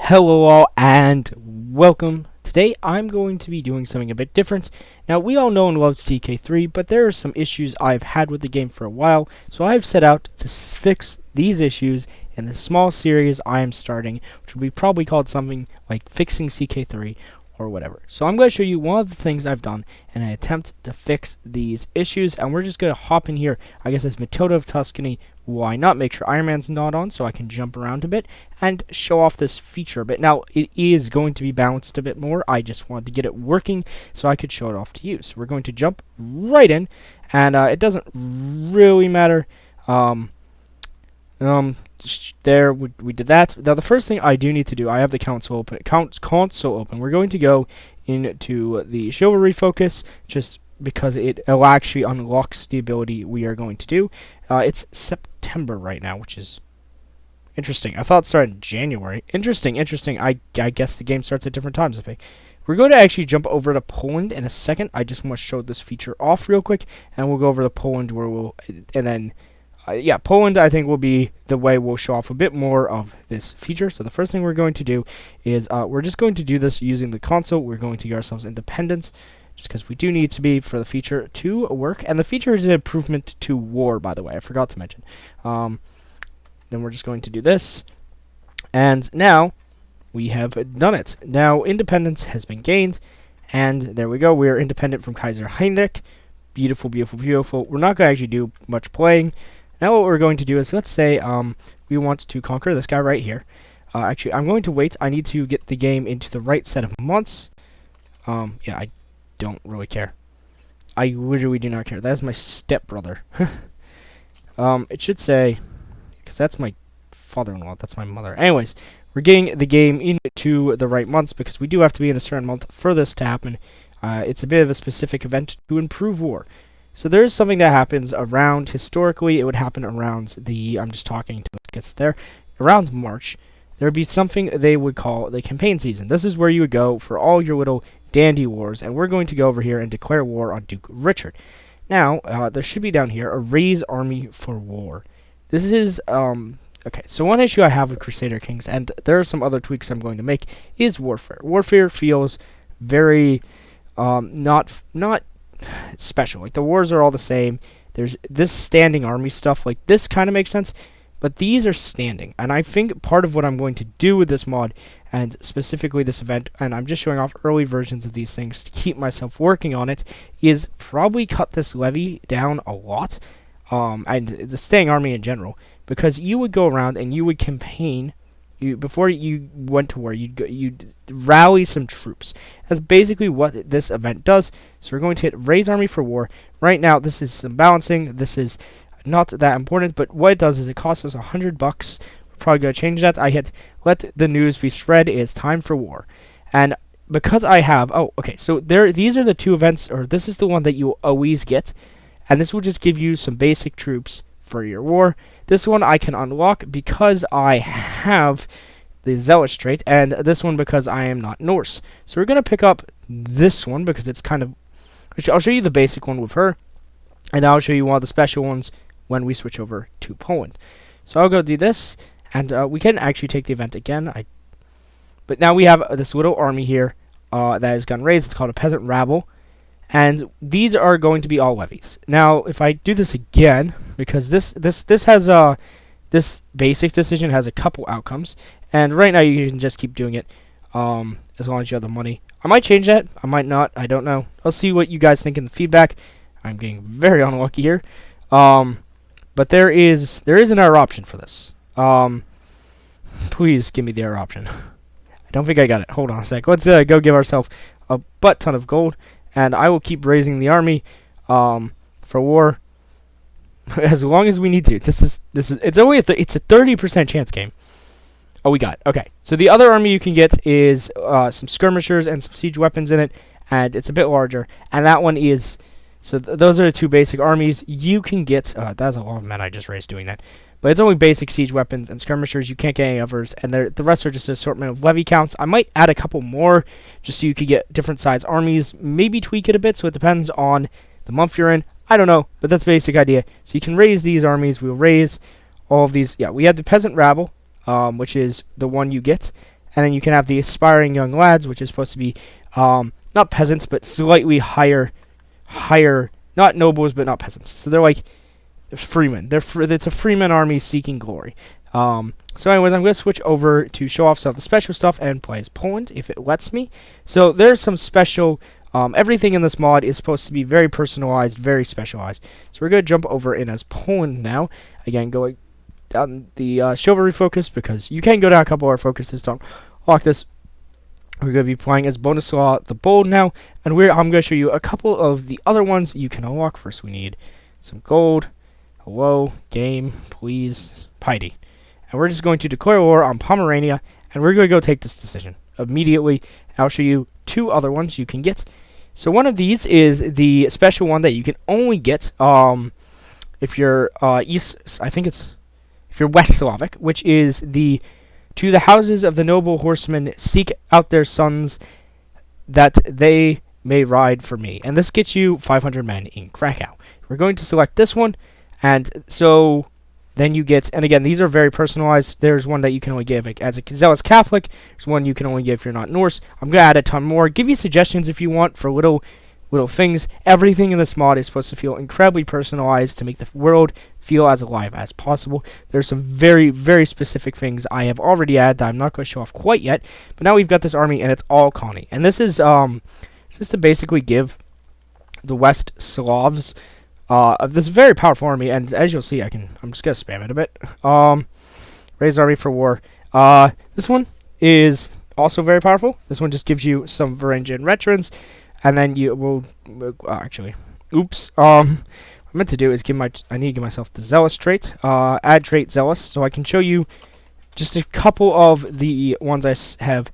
Hello all and welcome. Today I'm going to be doing something a bit different. Now we all know and love CK3, but there are some issues I've had with the game for a while, so I've set out to fix these issues in a small series I am starting, which will be probably called something like Fixing CK3 or whatever. So I'm going to show you one of the things I've done in an attempt to fix these issues, and we're just going to hop in here. I guess it's Matilda of Tuscany. Why not? Make sure Iron Man's not on so I can jump around a bit and show off this feature a bit. Now, it is going to be balanced a bit more. I just wanted to get it working so I could show it off to you. So we're going to jump right in, and it doesn't really matter. There we did that. Now the first thing I do need to do, I have the console open. We're going to go into the chivalry focus just because it'll actually unlocks the ability we are going to do. It's September right now, which is interesting. I thought it started in January. Interesting. I guess the game starts at different times. We're going to actually jump over to Poland in a second. I just want to show this feature off real quick, and we'll go over to Poland where Poland I think will be the way we'll show off a bit more of this feature. So the first thing we're going to do is we're just going to do this using the console. We're going to give ourselves independence, just because we do need to be for the feature to work. And the feature is an improvement to war, by the way. I forgot to mention. Then we're just going to do this. And now we have done it. Now independence has been gained. And there we go. We are independent from Kaiser Heinrich. Beautiful, beautiful, beautiful. We're not going to actually do much playing. Now what we're going to do is, let's say we want to conquer this guy right here. Actually, I'm going to wait. I need to get the game into the right set of months. Yeah, I don't really care. I literally do not care. That is my stepbrother. It should say, because that's my father-in-law. That's my mother. Anyways, we're getting the game into the right months because we do have to be in a certain month for this to happen. It's a bit of a specific event to improve war. So there is something that happens around, historically, it would happen around I'm just talking to it gets there, around March. There would be something they would call the campaign season. This is where you would go for all your little dandy wars, and we're going to go over here and declare war on Duke Richard. Now, there should be down here a raise army for war. This is, okay, so one issue I have with Crusader Kings, and there are some other tweaks I'm going to make, is warfare. Warfare feels very, not special. Like, the wars are all the same. There's this standing army stuff, like this kind of makes sense, but these are standing. And I think part of what I'm going to do with this mod, and specifically this event, and I'm just showing off early versions of these things to keep myself working on it, is probably cut this levy down a lot, and the staying army in general, because you would go around and you would campaign. Before you went to war, you'd rally some troops. That's basically what this event does. So we're going to hit raise army for war. Right now, this is some balancing. This is not that important, but what it does is it costs us $100. We're probably going to change that. I hit let the news be spread. It is time for war. And because I have, so these are the two events, or this is the one that you always get. And this will just give you some basic troops for your war. This one I can unlock because I have the Zealous trait, and this one because I am not Norse. So we're going to pick up this one because it's kind of... I'll show you the basic one with her, and I'll show you one of the special ones when we switch over to Poland. So I'll go do this, and we can actually take the event again. But now we have this little army here that is gun raised. It's called a peasant rabble. And these are going to be all levies. Now, if I do this again, because this has this basic decision has a couple outcomes, and right now you can just keep doing it, as long as you have the money. I might change that. I might not. I don't know. I'll see what you guys think in the feedback. I'm getting very unlucky here, but there is an error option for this. Please give me the error option. I don't think I got it. Hold on a sec. Let's go give ourselves a butt ton of gold. And I will keep raising the army for war as long as we need to. It's only it's a 30% chance game. Oh, we got it. Okay. So the other army you can get is some skirmishers and some siege weapons in it, and it's a bit larger. And that one is those are the two basic armies you can get. That's a lot of men I just raised doing that. But it's only basic siege weapons and skirmishers. You can't get any others, and the rest are just an assortment of levy counts. I might add a couple more just so you could get different size armies. Maybe tweak it a bit, so it depends on the month you're in. I don't know, but that's the basic idea. So you can raise these armies. We'll raise all of these. Yeah, we have the peasant rabble, which is the one you get. And then you can have the aspiring young lads, which is supposed to be not peasants, but slightly higher, not nobles, but not peasants. So they're like freemen. It's a freeman army seeking glory. So anyways, I'm going to switch over to show off some of the special stuff and play as Poland, if it lets me. So there's some special, everything in this mod is supposed to be very personalized, very specialized. So we're going to jump over in as Poland now. Again, going down the chivalry focus, because you can go down a couple of our focuses, don't lock this. We're going to be playing as Boleslaw the Bold now, and I'm going to show you a couple of the other ones you can unlock. First, we need some gold. Hello, game, please, piety. And we're just going to declare war on Pomerania, and we're going to go take this decision immediately. I'll show you two other ones you can get. So one of these is the special one that you can only get if you're if you're West Slavic, which is the to the houses of the noble horsemen seek out their sons that they may ride for me. And this gets you 500 men in Krakow. We're going to select this one, and so then you get, and again, these are very personalized. There's one that you can only give as a zealous Catholic. There's one you can only give if you're not Norse. I'm going to add a ton more. Give you suggestions if you want for little things. Everything in this mod is supposed to feel incredibly personalized to make the world feel as alive as possible. There's some very, very specific things I have already added that I'm not going to show off quite yet. But now we've got this army, and it's all colony. And this is just to basically give the West Slavs this very powerful army, and as you'll see, I'm just gonna spam it a bit. Raise army for war. This one is also very powerful. This one just gives you some Varangian veterans, and then you will actually, oops. What I meant to do is I need to give myself the zealous trait. Add trait zealous, so I can show you just a couple of the ones I have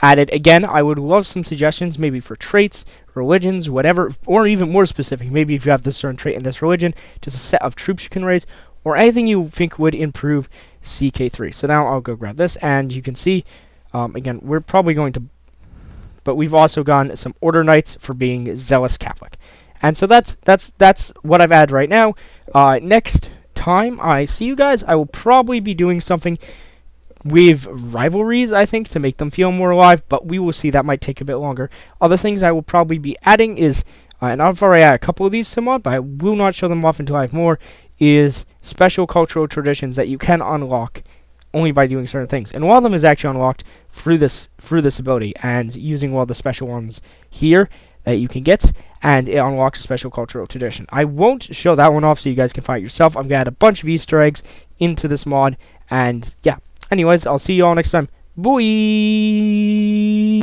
added. Again, I would love some suggestions, maybe for traits, religions, whatever, or even more specific. Maybe if you have this certain trait in this religion, just a set of troops you can raise, or anything you think would improve CK3. So now I'll go grab this, and you can see, again, we're probably going to, but we've also gotten some order knights for being zealous Catholic. And so that's what I've added right now. Next time I see you guys, I will probably be doing something with rivalries, I think, to make them feel more alive, but we will see. That might take a bit longer. Other things I will probably be adding is, and I've already added a couple of these to mod, but I will not show them off until I have more, is special cultural traditions that you can unlock only by doing certain things. And one of them is actually unlocked through this ability, and using one of the special ones here that you can get, and it unlocks a special cultural tradition. I won't show that one off so you guys can find it yourself. I'm going to add a bunch of Easter eggs into this mod, and yeah. Anyways, I'll see you all next time. Bye!